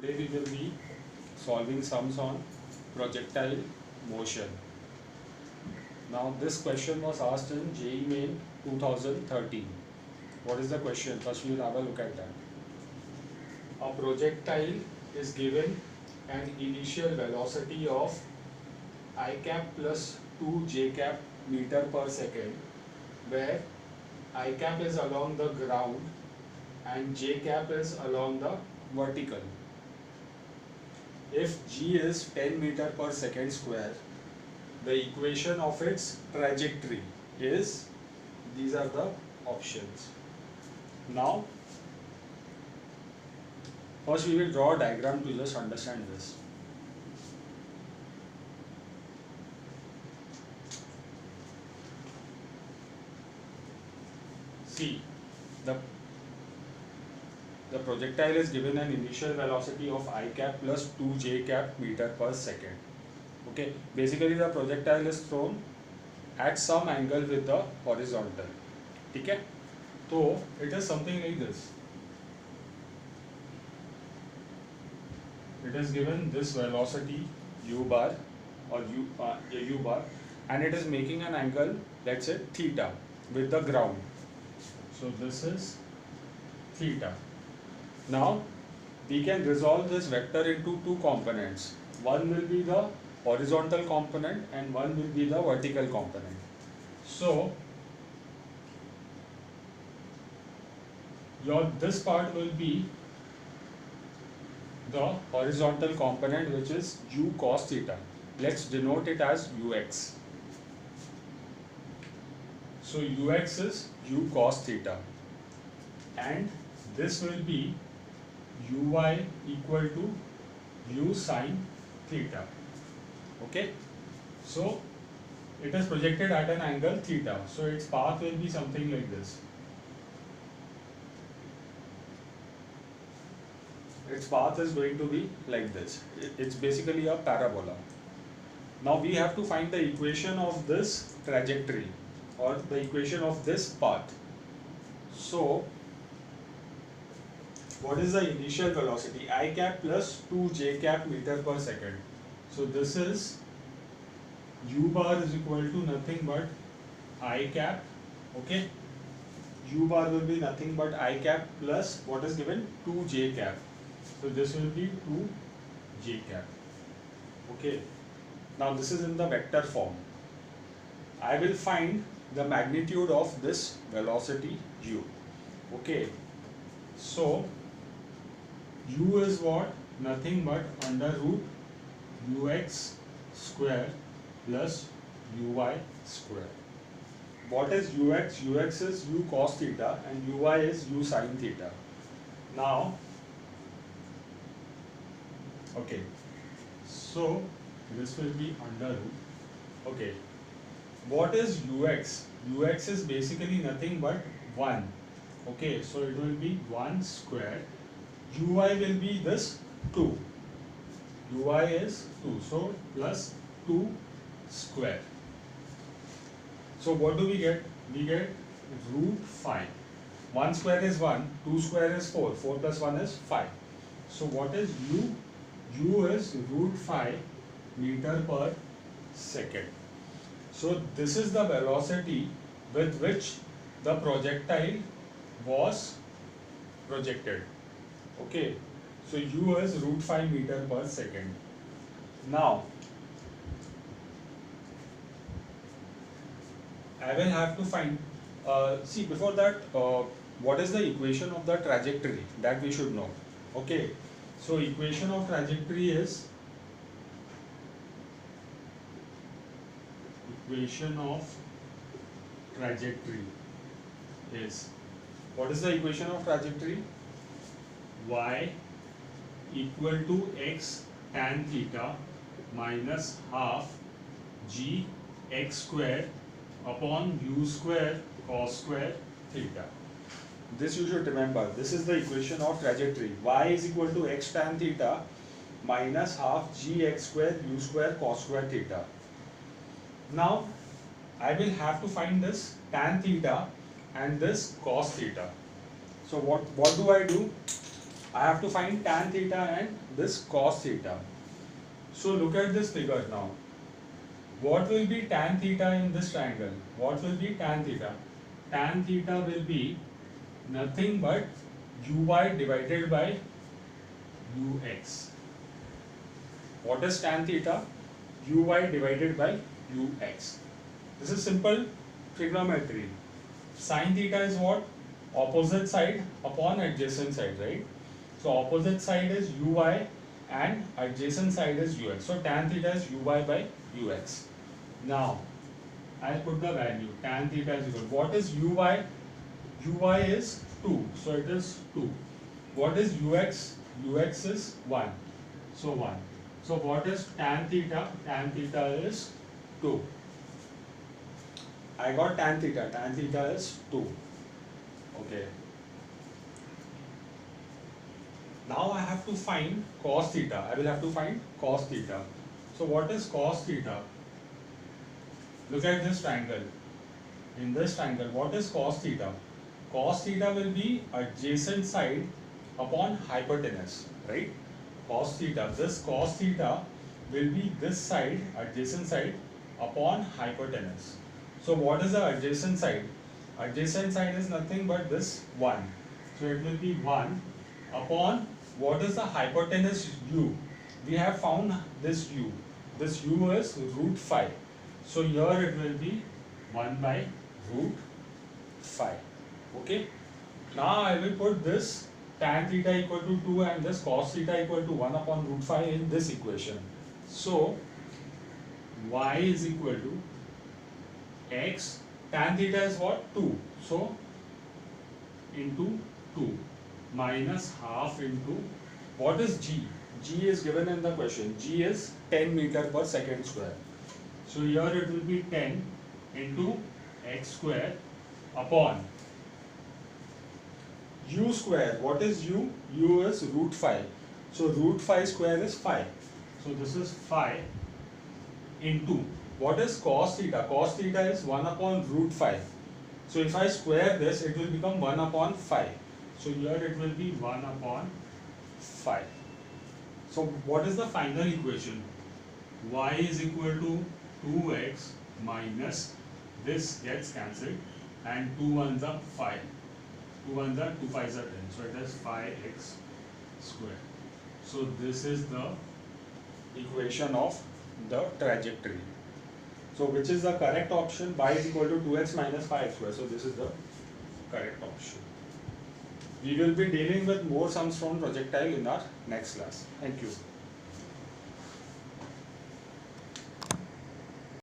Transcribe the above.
Today we will be solving sums on projectile motion. Now this question was asked in JEE Main 2013. What is the question? First we will have a look at that. A projectile is given an initial velocity of I cap plus 2 j cap meter per second, where I cap is along the ground and j cap is along the vertical. If g is 10 meter per second square, the equation of its trajectory is, these are the options. Now, first we will draw a diagram to just understand this. See, the projectile is given an initial velocity of I cap plus 2 j cap meter per second. Okay, basically the projectile is thrown at some angle with the horizontal. Okay, so it is something like this. It is given this velocity u bar or u bar, and it is making an angle, let's say theta, with the ground. So this is theta. Now we can resolve this vector into two components. One will be the horizontal component and one will be the vertical component. So this part will be the horizontal component, which is u cos theta. Let's denote it as ux. So ux is u cos theta, and this will be uy equal to u sin theta. Okay, so it is projected at an angle theta, so its path will be something like this. Its path is going to be like this. It's basically a parabola. Now we have to find the equation of this trajectory, or the equation of this path. So what is the initial velocity? I cap plus 2 j cap meter per second. So this is u bar is equal to nothing but I cap. Okay, u bar will be nothing but I cap plus what is given, 2 j cap. So this will be 2 j cap. Okay, now this is in the vector form. I will find the magnitude of this velocity u. Okay, so u is what? Nothing but under root ux square plus uy square. What is ux? Ux is u cos theta and uy is u sin theta. Now, okay, so this will be under root. Okay, what is ux? Ux is basically nothing but 1. Okay, so it will be 1 square. Uy will be this 2. Uy is 2, so plus 2 square. So what do we get? We get root 5. 1 square is 1, 2 square is 4, 4 plus 1 is 5. So what is u? U is root 5 meter per second. So this is the velocity with which the projectile was projected. Okay, so u is root 5 meter per second. Now I will have to find, see before that, what is the equation of the trajectory, that we should know. Okay, so equation of trajectory is, equation of trajectory is, what is the equation of trajectory? Y equal to x tan theta minus half g x square upon u square cos square theta. This you should remember. This is the equation of trajectory. Y is equal to x tan theta minus half g x square u square cos square theta. Now I will have to find this tan theta and this cos theta. So what do I do? I have to find tan theta and this cos theta. So look at this figure now. What will be tan theta in this triangle? What will be tan theta? Tan theta will be nothing but uy divided by ux. What is tan theta? Uy divided by ux. This is simple trigonometry. Sin theta is what? Opposite side upon adjacent side, right? So opposite side is uy and adjacent side is ux. So tan theta is uy by ux. Now I'll put the value. Tan theta is equal. What is uy? Uy is 2. So it is 2. What is ux? Ux is 1. So 1. So what is tan theta? Tan theta is 2. I got tan theta. Tan theta is 2. Okay. Now I have to find cos theta. I will have to find cos theta. So what is cos theta? Look at this triangle. In this triangle, what is cos theta? Cos theta will be adjacent side upon hypotenuse, right? Cos theta. This cos theta will be this side, adjacent side upon hypotenuse. So what is the adjacent side? Adjacent side is nothing but this 1. So it will be 1 upon what is the hypotenuse u? We have found this u. This u is root 5. So here it will be 1 by root 5. Okay. Now I will put this tan theta equal to 2 and this cos theta equal to 1 upon root 5 in this equation. So y is equal to x, tan theta is what? 2. So into 2 minus half into what is g? G is given in the question. G is 10 meter per second square. So here it will be 10 into x square upon u square. What is u? U is root 5. So root 5 square is 5. So this is 5 into what is cos theta? Cos theta is 1 upon root 5. So if I square this, it will become 1 upon 5. So here it will be 1 upon 5. So what is the final equation? Y is equal to 2x minus this gets cancelled and 2 ones are 5. 2 ones are 2 5s are 10. So it is 5x square. So this is the equation of the trajectory. So which is the correct option? Y is equal to 2x minus 5 square. So this is the correct option. We will be dealing with more sums from projectile in our next class. Thank you.